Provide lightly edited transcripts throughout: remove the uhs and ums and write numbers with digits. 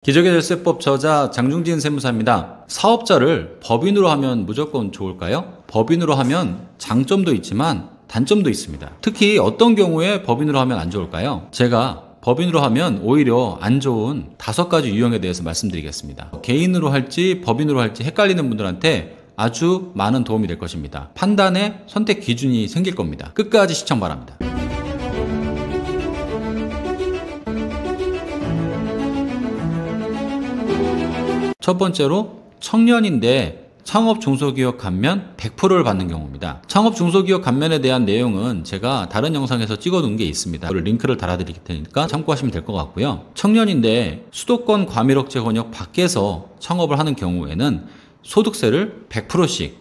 기적의 절세법 저자 장중진 세무사입니다. 사업자를 법인으로 하면 무조건 좋을까요? 법인으로 하면 장점도 있지만 단점도 있습니다. 특히 어떤 경우에 법인으로 하면 안 좋을까요? 제가 법인으로 하면 오히려 안 좋은 5가지 유형에 대해서 말씀드리겠습니다. 개인으로 할지 법인으로 할지 헷갈리는 분들한테 아주 많은 도움이 될 것입니다. 판단의 선택 기준이 생길 겁니다. 끝까지 시청 바랍니다. 첫 번째로 청년인데 창업 중소기업 감면 100%를 받는 경우입니다. 창업 중소기업 감면에 대한 내용은 제가 다른 영상에서 찍어둔 게 있습니다. 링크를 달아드릴 테니까 참고하시면 될 것 같고요. 청년인데 수도권 과밀억제 권역 밖에서 창업을 하는 경우에는 소득세를 100%씩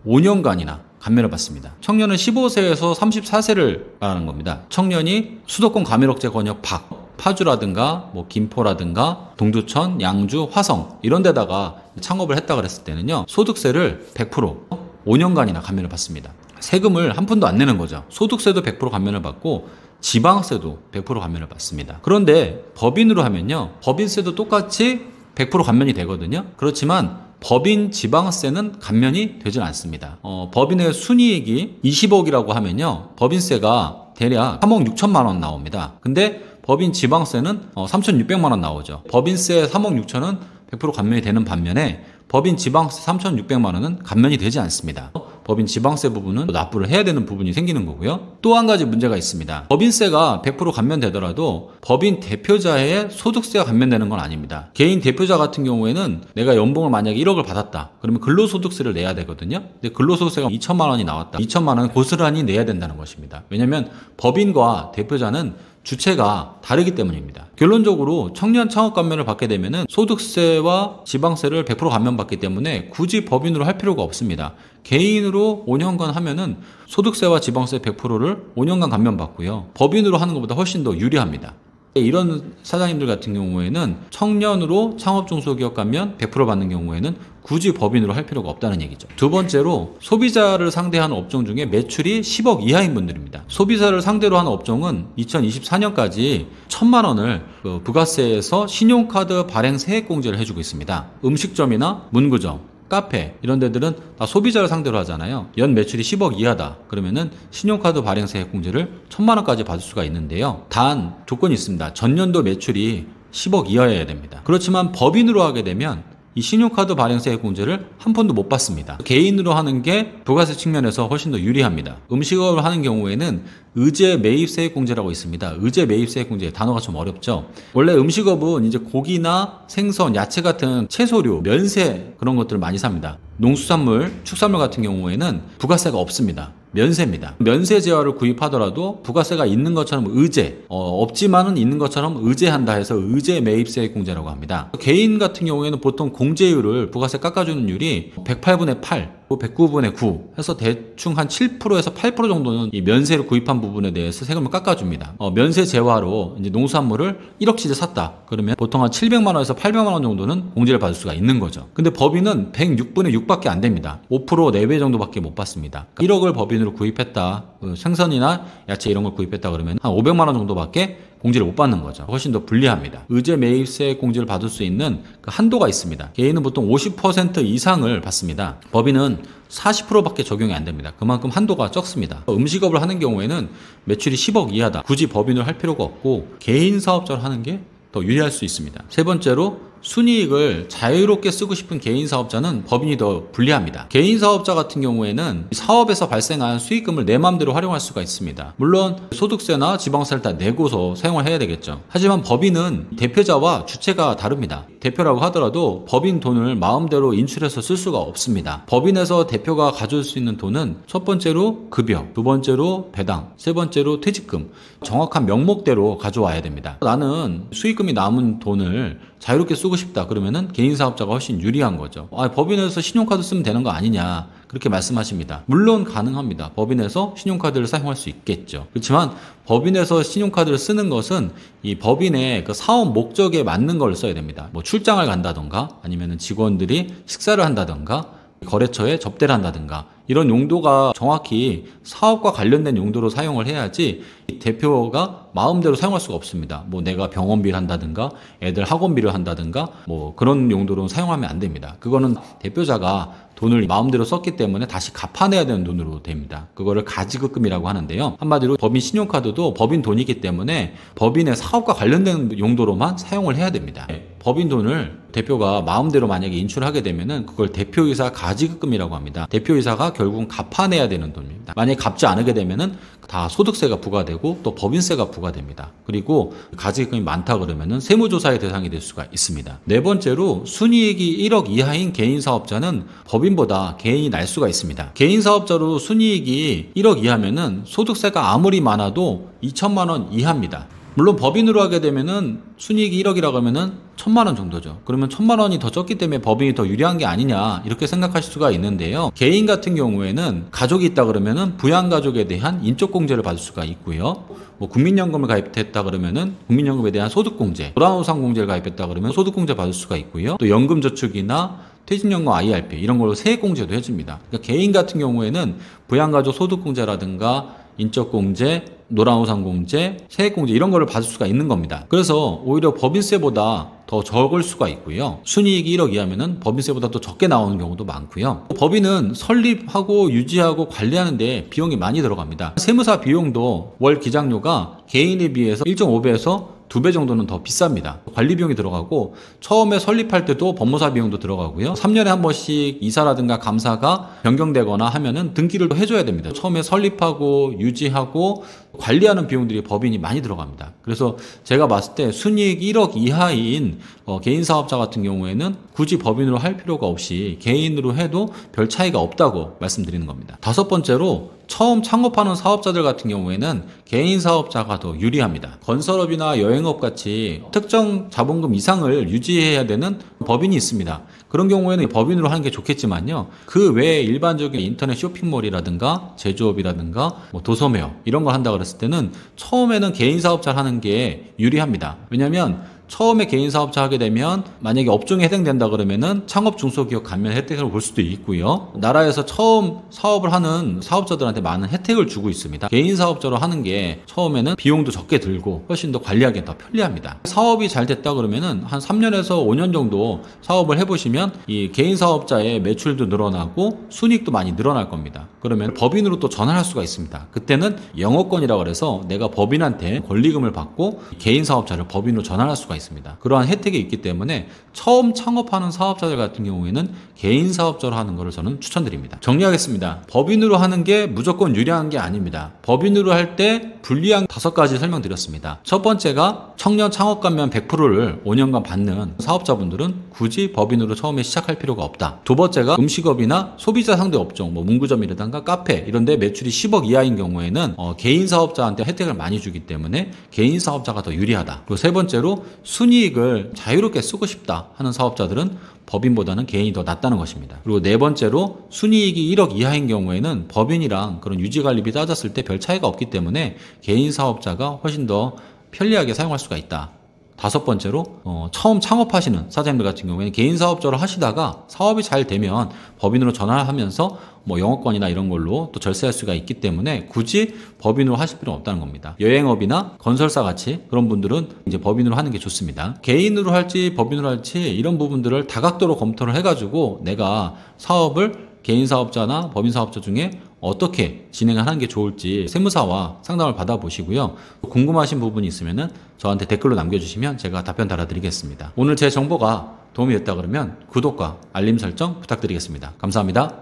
5년간이나 감면을 받습니다. 청년은 15세에서 34세를 말하는 겁니다. 청년이 수도권 과밀억제 권역 밖 파주라든가 김포라든가 동두천, 양주, 화성 이런 데다가 창업을 했다 그랬을 때는요. 소득세를 100% 5년간이나 감면을 받습니다. 세금을 한 푼도 안 내는 거죠. 소득세도 100% 감면을 받고 지방세도 100% 감면을 받습니다. 그런데 법인으로 하면요. 법인세도 똑같이 100% 감면이 되거든요. 그렇지만 법인 지방세는 감면이 되질 않습니다. 법인의 순이익이 20억이라고 하면요. 법인세가 대략 3억 6천만 원 나옵니다. 근데 법인 지방세는 3,600만 원 나오죠. 법인세 3억 6천은 100% 감면이 되는 반면에 법인 지방세 3,600만 원은 감면이 되지 않습니다. 법인 지방세 부분은 납부를 해야 되는 부분이 생기는 거고요. 또 한 가지 문제가 있습니다. 법인세가 100% 감면되더라도 법인 대표자의 소득세가 감면되는 건 아닙니다. 개인 대표자 같은 경우에는 내가 연봉을 만약에 1억을 받았다. 그러면 근로소득세를 내야 되거든요. 근데 근로소득세가 2천만 원이 나왔다. 2천만 원은 고스란히 내야 된다는 것입니다. 왜냐하면 법인과 대표자는 주체가 다르기 때문입니다. 결론적으로 청년 창업 감면을 받게 되면은 소득세와 지방세를 100% 감면받기 때문에 굳이 법인으로 할 필요가 없습니다. 개인으로 5년간 하면은 소득세와 지방세 100%를 5년간 감면받고요. 법인으로 하는 것보다 훨씬 더 유리합니다. 이런 사장님들 같은 경우에는 청년으로 창업 중소기업 감면 100% 받는 경우에는 굳이 법인으로 할 필요가 없다는 얘기죠. 두 번째로 소비자를 상대하는 업종 중에 매출이 10억 이하인 분들입니다. 소비자를 상대로 하는 업종은 2024년까지 1,000만 원을 부가세에서 신용카드 발행 세액공제를 해주고 있습니다. 음식점이나 문구점, 카페 이런 데들은 다 소비자를 상대로 하잖아요. 연 매출이 10억 이하다. 그러면은 신용카드 발행 세액 공제를 1,000만 원까지 받을 수가 있는데요. 단 조건이 있습니다. 전년도 매출이 10억 이하여야 됩니다. 그렇지만 법인으로 하게 되면 이 신용카드 발행 세액 공제를 한 푼도 못 받습니다. 개인으로 하는 게 부가세 측면에서 훨씬 더 유리합니다. 음식업을 하는 경우에는 의제 매입 세액 공제라고 있습니다. 의제 매입 세액 공제 단어가 좀 어렵죠. 원래 음식업은 이제 고기나 생선, 야채 같은 채소류, 면세 그런 것들을 많이 삽니다. 농수산물, 축산물 같은 경우에는 부가세가 없습니다. 면세입니다. 면세 제화를 구입하더라도 부가세가 있는 것처럼 의제, 없지만은 있는 것처럼 의제한다 해서 의제 매입세액 공제라고 합니다. 개인 같은 경우에는 보통 공제율을 부가세 깎아주는 율이 108분의 8, 109분의 9 해서 대충 한 7%에서 8% 정도는 이 면세를 구입한 부분에 대해서 세금을 깎아줍니다. 면세 제화로 이제 농수산물을 1억치를 샀다. 그러면 보통 한 700만 원에서 800만 원 정도는 공제를 받을 수가 있는 거죠. 근데 법인은 106분의 6밖에 안 됩니다. 5% 4배 정도밖에 못 받습니다. 1억을 법인으로 구입했다. 생선이나 야채 이런 걸 구입했다 그러면 한 500만 원 정도밖에 공제를 못 받는 거죠. 훨씬 더 불리합니다. 의제 매입세 공제를 받을 수 있는 그 한도가 있습니다. 개인은 보통 50% 이상을 받습니다. 법인은 40%밖에 적용이 안 됩니다. 그만큼 한도가 적습니다. 음식업을 하는 경우에는 매출이 10억 이하다. 굳이 법인을 할 필요가 없고 개인 사업자를 하는 게 더 유리할 수 있습니다. 세 번째로 순이익을 자유롭게 쓰고 싶은 개인 사업자는 법인이 더 불리합니다. 개인 사업자 같은 경우에는 사업에서 발생한 수익금을 내 마음대로 활용할 수가 있습니다. 물론 소득세나 지방세를 다 내고서 사용을 해야 되겠죠. 하지만 법인은 대표자와 주체가 다릅니다. 대표라고 하더라도 법인 돈을 마음대로 인출해서 쓸 수가 없습니다. 법인에서 대표가 가져올 수 있는 돈은 첫 번째로 급여, 두 번째로 배당, 세 번째로 퇴직금, 정확한 명목대로 가져와야 됩니다. 나는 수익금이 남은 돈을 자유롭게 쓰고 싶다. 그러면은 개인 사업자가 훨씬 유리한 거죠. 법인에서 신용카드 쓰면 되는 거 아니냐. 그렇게 말씀하십니다. 물론 가능합니다. 법인에서 신용카드를 사용할 수 있겠죠. 그렇지만 법인에서 신용카드를 쓰는 것은 이 법인의 그 사업 목적에 맞는 걸 써야 됩니다. 출장을 간다던가 아니면 직원들이 식사를 한다던가 거래처에 접대를 한다든가 이런 용도가 정확히 사업과 관련된 용도로 사용을 해야지 대표가 마음대로 사용할 수가 없습니다. 뭐 내가 병원비를 한다든가 애들 학원비를 한다든가 뭐 그런 용도로 사용하면 안 됩니다. 그거는 대표자가 돈을 마음대로 썼기 때문에 다시 갚아내야 되는 돈으로 됩니다. 그거를 가지급금이라고 하는데요. 한마디로 법인 신용카드도 법인 돈이기 때문에 법인의 사업과 관련된 용도로만 사용을 해야 됩니다. 법인 돈을 대표가 마음대로 만약에 인출하게 되면은 그걸 대표이사 가지급금이라고 합니다. 대표이사가 결국은 갚아내야 되는 돈입니다. 만약에 갚지 않게 되면은 다 소득세가 부과되고 또 법인세가 부과됩니다. 그리고 가지급금이 많다 그러면은 세무조사의 대상이 될 수가 있습니다. 네 번째로 순이익이 1억 이하인 개인 사업자는 법인보다 개인이 날 수가 있습니다. 개인 사업자로 순이익이 1억 이하면은 소득세가 아무리 많아도 2천만 원 이하입니다. 물론 법인으로 하게 되면은 순이익이 1억이라고 하면은 1,000만 원 정도죠. 그러면 1,000만 원이 더 적기 때문에 법인이 더 유리한 게 아니냐 이렇게 생각하실 수가 있는데요. 개인 같은 경우에는 가족이 있다 그러면은 부양가족에 대한 인적공제를 받을 수가 있고요. 뭐 국민연금을 가입했다 그러면은 국민연금에 대한 소득공제, 돌아오상공제를 가입했다 그러면 소득공제 받을 수가 있고요. 또 연금저축이나 퇴직연금 IRP 이런 걸로 세액공제도 해줍니다. 그러니까 개인 같은 경우에는 부양가족 소득공제라든가 인적공제, 노란우산공제, 세액공제 이런 거를 받을 수가 있는 겁니다. 그래서 오히려 법인세보다 더 적을 수가 있고요. 순이익이 1억 이하면은 법인세보다 더 적게 나오는 경우도 많고요. 법인은 설립하고 유지하고 관리하는데 비용이 많이 들어갑니다. 세무사 비용도 월 기장료가 개인에 비해서 1.5배에서 2배 정도는 더 비쌉니다. 관리 비용이 들어가고 처음에 설립할 때도 법무사 비용도 들어가고요. 3년에 한 번씩 이사라든가 감사가 변경되거나 하면은 등기를 해줘야 됩니다. 처음에 설립하고 유지하고 관리하는 비용들이 법인이 많이 들어갑니다. 그래서 제가 봤을 때 순이익 1억 이하인 개인 사업자 같은 경우에는 굳이 법인으로 할 필요가 없이 개인으로 해도 별 차이가 없다고 말씀드리는 겁니다. 다섯 번째로 처음 창업하는 사업자들 같은 경우에는 개인 사업자가 더 유리합니다. 건설업이나 여행업 같이 특정 자본금 이상을 유지해야 되는 법인이 있습니다. 그런 경우에는 법인으로 하는 게 좋겠지만요. 그 외에 일반적인 인터넷 쇼핑몰이라든가 제조업이라든가 뭐 도소매업 이런 걸 한다 그랬을 때는 처음에는 개인 사업자를 하는 게 유리합니다. 왜냐하면 처음에 개인 사업자 하게 되면 만약에 업종에 해당된다 그러면은 창업 중소기업 감면 혜택을 볼 수도 있고요. 나라에서 처음 사업을 하는 사업자들한테 많은 혜택을 주고 있습니다. 개인 사업자로 하는 게 처음에는 비용도 적게 들고 훨씬 더 관리하기 더 편리합니다. 사업이 잘 됐다 그러면은 한 3년에서 5년 정도 사업을 해보시면 이 개인 사업자의 매출도 늘어나고 순이익도 많이 늘어날 겁니다. 그러면 법인으로 또 전환할 수가 있습니다. 그때는 영업권이라고 해서 내가 법인한테 권리금을 받고 개인 사업자를 법인으로 전환할 수가 있습니다. 그러한 혜택이 있기 때문에 처음 창업하는 사업자들 같은 경우에는 개인 사업자로 하는 것을 저는 추천드립니다. 정리하겠습니다. 법인으로 하는 게 무조건 유리한 게 아닙니다. 법인으로 할 때 불리한 5가지 설명드렸습니다. 첫 번째가 청년 창업 감면 100%를 5년간 받는 사업자분들은 굳이 법인으로 처음에 시작할 필요가 없다. 두 번째가 음식업이나 소비자 상대 업종, 뭐 문구점이라든가 카페 이런 데 매출이 10억 이하인 경우에는 개인 사업자한테 혜택을 많이 주기 때문에 개인 사업자가 더 유리하다. 그리고 세 번째로 순이익을 자유롭게 쓰고 싶다 하는 사업자들은 법인보다는 개인이 더 낫다는 것입니다. 그리고 네 번째로 순이익이 1억 이하인 경우에는 법인이랑 그런 유지관리비 따졌을 때 별 차이가 없기 때문에 개인 사업자가 훨씬 더 편리하게 사용할 수가 있다. 다섯 번째로 처음 창업하시는 사장님들 같은 경우에는 개인 사업자로 하시다가 사업이 잘 되면 법인으로 전환하면서 뭐 영업권이나 이런 걸로 또 절세할 수가 있기 때문에 굳이 법인으로 하실 필요는 없다는 겁니다. 여행업이나 건설사 같이 그런 분들은 이제 법인으로 하는 게 좋습니다. 개인으로 할지 법인으로 할지 이런 부분들을 다각도로 검토를 해가지고 내가 사업을 개인 사업자나 법인 사업자 중에 어떻게 진행하는 게 좋을지 세무사와 상담을 받아보시고요. 궁금하신 부분이 있으면 저한테 댓글로 남겨주시면 제가 답변 달아드리겠습니다. 오늘 제 정보가 도움이 됐다 그러면 구독과 알림 설정 부탁드리겠습니다. 감사합니다.